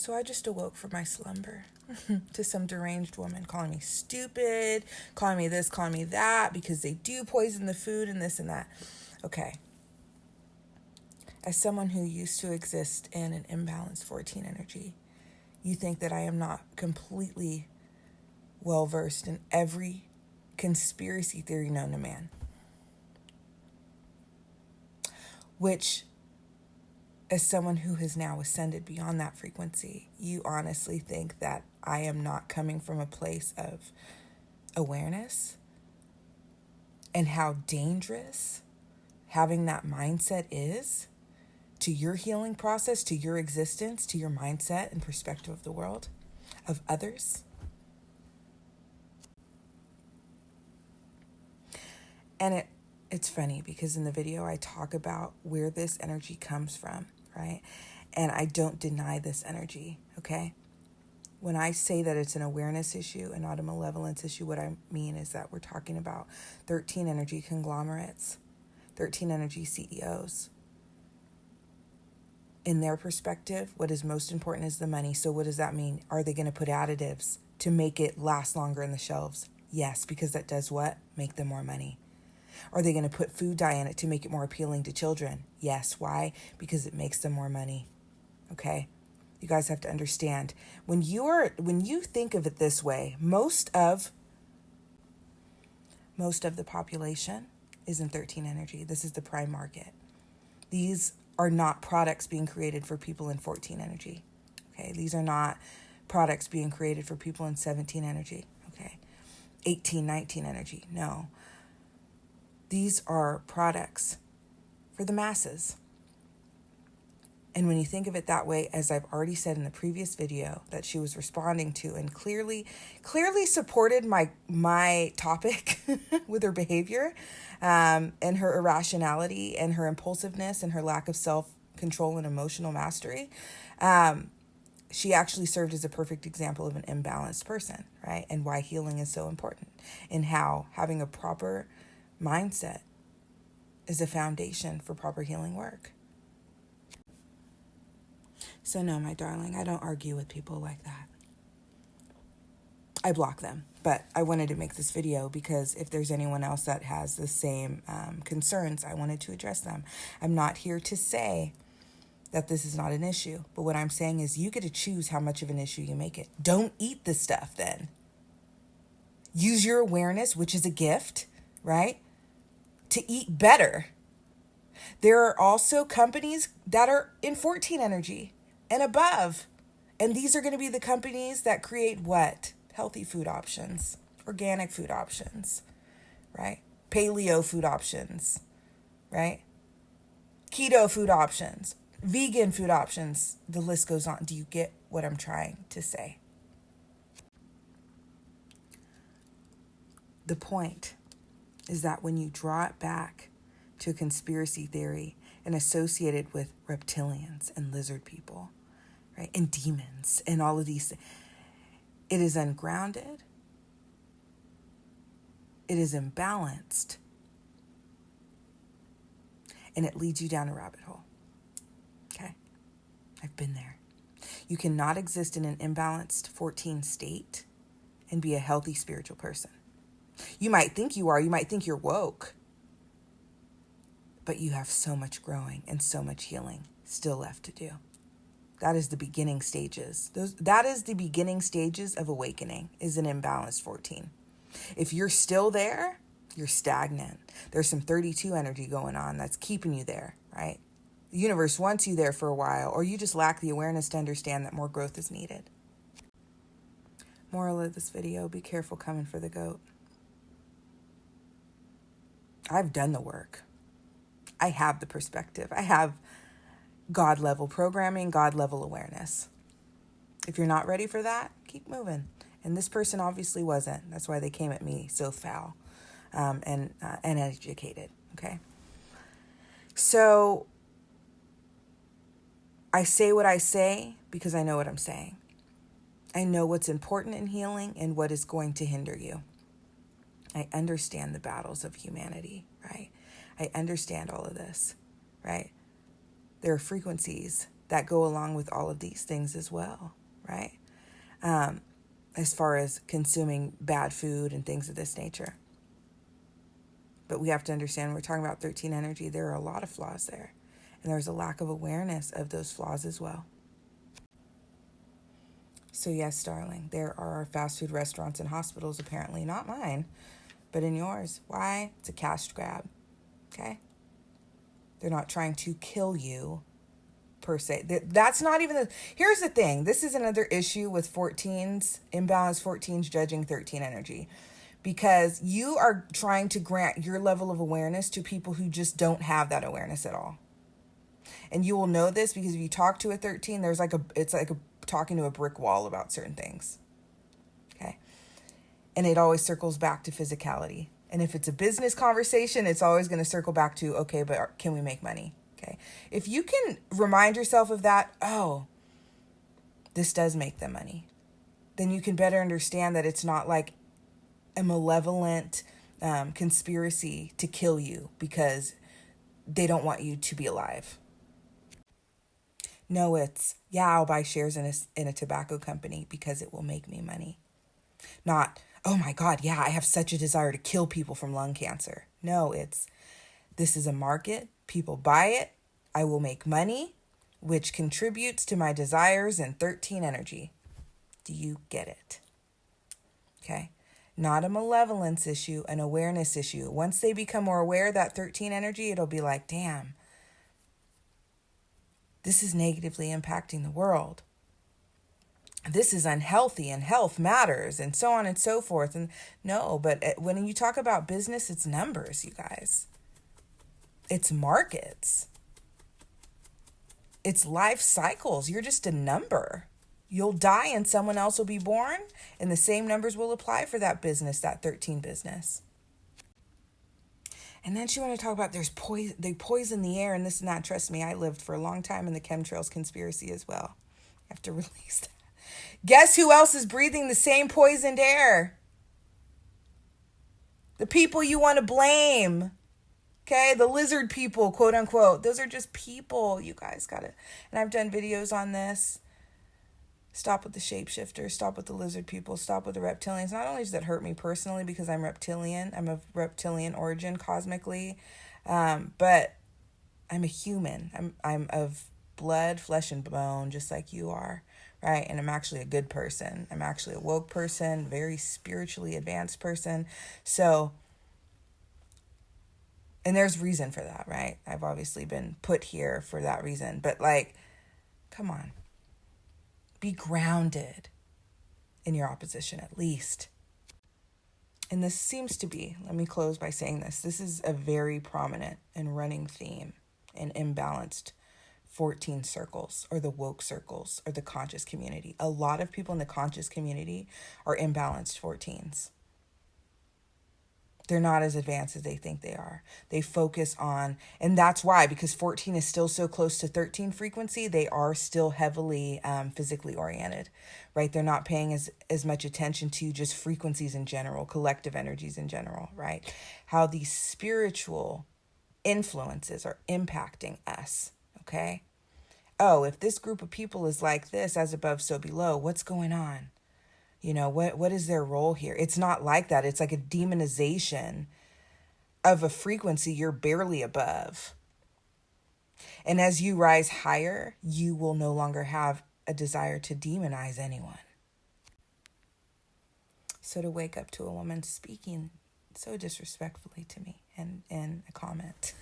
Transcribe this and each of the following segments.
So I just awoke from my slumber to some deranged woman calling me stupid, calling me this, calling me that, because they do poison the food and this and that. Okay. As someone who used to exist in an imbalanced 14 energy, you think that I am not completely well versed in every conspiracy theory known to man. Which, as someone who has now ascended beyond that frequency, you honestly think that I am not coming from a place of awareness and how dangerous having that mindset is to your healing process, to your existence, to your mindset and perspective of the world, of others. And it's funny because in the video I talk about where this energy comes from, right? And I don't deny this energy, okay? When I say that it's an awareness issue and not a malevolence issue, what I mean is that we're talking about 13 energy conglomerates, 13 energy CEOs. In their perspective, what is most important is the money. So what does that mean? Are they going to put additives to make it last longer in the shelves? Yes, because that does what? Make them more money. Are they going to put food dye in it to make it more appealing to children? Yes. Why? Because it makes them more money. Okay? You guys have to understand. When you think of it this way, most of the population is in 13 energy. This is the prime market. These are not products being created for people in 14 energy. Okay? These are not products being created for people in 17 energy. Okay? 18, 19 energy. No. These are products for the masses. And when you think of it that way, as I've already said in the previous video that she was responding to and clearly supported my topic with her behavior, and her irrationality and her impulsiveness and her lack of self-control and emotional mastery, she actually served as a perfect example of an imbalanced person, right? And why healing is so important, and how having a proper mindset is a foundation for proper healing work. So no, my darling, I don't argue with people like that. I block them, but I wanted to make this video because if there's anyone else that has the same concerns, I wanted to address them. I'm not here to say that this is not an issue, but what I'm saying is you get to choose how much of an issue you make it. Don't eat the stuff then. Use your awareness, which is a gift, right, to eat better. There are also companies that are in 14 energy and above. And these are going to be the companies that create what? Healthy food options, organic food options, right? Paleo food options, right? Keto food options, vegan food options. The list goes on. Do you get what I'm trying to say? The point is that when you draw it back to a conspiracy theory and associate it with reptilians and lizard people, right, and demons and all of these things, it is ungrounded, it is imbalanced, and it leads you down a rabbit hole. Okay? I've been there. You cannot exist in an imbalanced 14 state and be a healthy spiritual person. You might think you are, you might think you're woke, but you have so much growing and so much healing still left to do. That is the beginning stages. That is the beginning stages of awakening, is an imbalanced 14. If you're still there, you're stagnant. There's some 32 energy going on that's keeping you there, right? The universe wants you there for a while, or you just lack the awareness to understand that more growth is needed. Moral of this video, be careful coming for the goat. I've done the work. I have the perspective. I have God level programming, God level awareness. If you're not ready for that, keep moving. And this person obviously wasn't. That's why they came at me so foul and uneducated. Okay. So I say what I say because I know what I'm saying. I know what's important in healing and what is going to hinder you. I understand the battles of humanity, right? I understand all of this, right? There are frequencies that go along with all of these things as well, right? As far as consuming bad food and things of this nature. But we have to understand when we're talking about 13 energy, there are a lot of flaws there. And there's a lack of awareness of those flaws as well. So yes, darling, there are fast food restaurants and hospitals, apparently, not mine, but in yours. Why? It's a cash grab, okay? They're not trying to kill you, per se. That's not even the... Here's the thing. This is another issue with 14s, imbalanced 14s judging 13 energy. Because you are trying to grant your level of awareness to people who just don't have that awareness at all. And you will know this because if you talk to a 13, it's like talking to a brick wall about certain things. Okay. And it always circles back to physicality. And if it's a business conversation, it's always going to circle back to, okay, but can we make money? Okay. If you can remind yourself of that, oh, this does make them money, then you can better understand that it's not like a malevolent conspiracy to kill you because they don't want you to be alive. No, it's, yeah, I'll buy shares in a tobacco company because it will make me money. Not, oh my God, yeah, I have such a desire to kill people from lung cancer. No, it's, this is a market, people buy it, I will make money, which contributes to my desires in 13 energy. Do you get it? Okay. Not a malevolence issue, an awareness issue. Once they become more aware of that 13 energy, it'll be like, damn, this is negatively impacting the world. This is unhealthy and health matters and so on and so forth. And no, but when you talk about business, it's numbers, you guys. It's markets. It's life cycles. You're just a number. You'll die and someone else will be born, and the same numbers will apply for that business, that 13 business. And then she wanted to talk about they poison the air and this and that. Trust me, I lived for a long time in the chemtrails conspiracy as well. I have to release that. Guess who else is breathing the same poisoned air? The people you want to blame. Okay, the lizard people, quote unquote. Those are just people. You guys got it. And I've done videos on this. Stop with the shapeshifters. Stop with the lizard people. Stop with the reptilians. Not only does that hurt me personally because I'm reptilian. I'm of reptilian origin cosmically. But I'm a human. I'm of blood, flesh, and bone, just like you are. Right? And I'm actually a good person. I'm actually a woke person, very spiritually advanced person. So, and there's reason for that, right? I've obviously been put here for that reason. But like, come on. Be grounded in your opposition at least. And this seems to be, let me close by saying this is a very prominent and running theme in imbalanced 14 circles or the woke circles or the conscious community. A lot of people in the conscious community are imbalanced 14s. They're not as advanced as they think they are. They focus on, and that's why, because 14 is still so close to 13 frequency, they are still heavily physically oriented, right? They're not paying as much attention to just frequencies in general, collective energies in general, right? How these spiritual influences are impacting us, okay? Oh, if this group of people is like this, as above, so below, what's going on? You know, what is their role here? It's not like that. It's like a demonization of a frequency you're barely above. And as you rise higher, you will no longer have a desire to demonize anyone. So to wake up to a woman speaking so disrespectfully to me in a comment,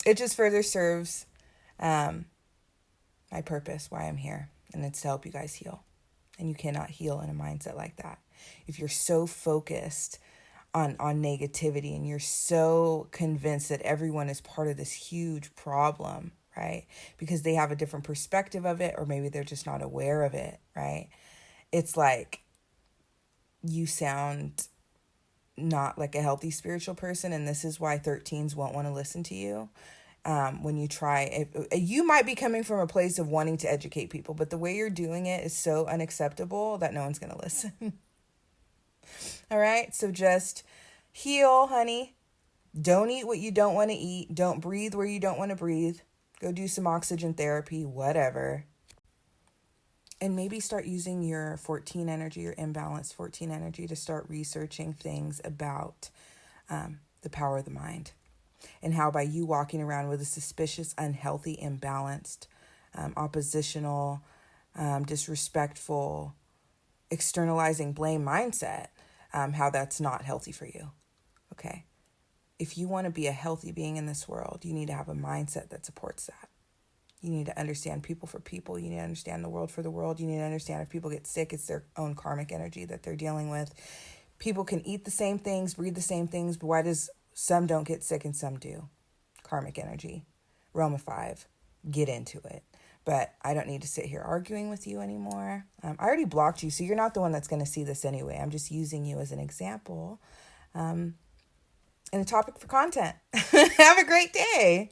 it just further serves my purpose, why I'm here. And it's to help you guys heal. And you cannot heal in a mindset like that. If you're so focused on negativity and you're so convinced that everyone is part of this huge problem, right? Because they have a different perspective of it, or maybe they're just not aware of it, right? It's like you sound not like a healthy spiritual person, and this is why 13s won't want to listen to you. When you try, you might be coming from a place of wanting to educate people, but the way you're doing it is so unacceptable that no one's going to listen. All right. So just heal, honey. Don't eat what you don't want to eat. Don't breathe where you don't want to breathe. Go do some oxygen therapy, whatever. And maybe start using your 14 energy, your imbalanced 14 energy, to start researching things about the power of the mind, and how by you walking around with a suspicious, unhealthy, imbalanced, oppositional, disrespectful, externalizing blame mindset, how that's not healthy for you. Okay. If you want to be a healthy being in this world, you need to have a mindset that supports that. You need to understand people for people. You need to understand the world for the world. You need to understand if people get sick, it's their own karmic energy that they're dealing with. People can eat the same things, breathe the same things, but why does some don't get sick and some do? Karmic energy. Realm of 5. Get into it. But I don't need to sit here arguing with you anymore. I already blocked you, so you're not the one that's going to see this anyway. I'm just using you as an example and a topic for content. Have a great day.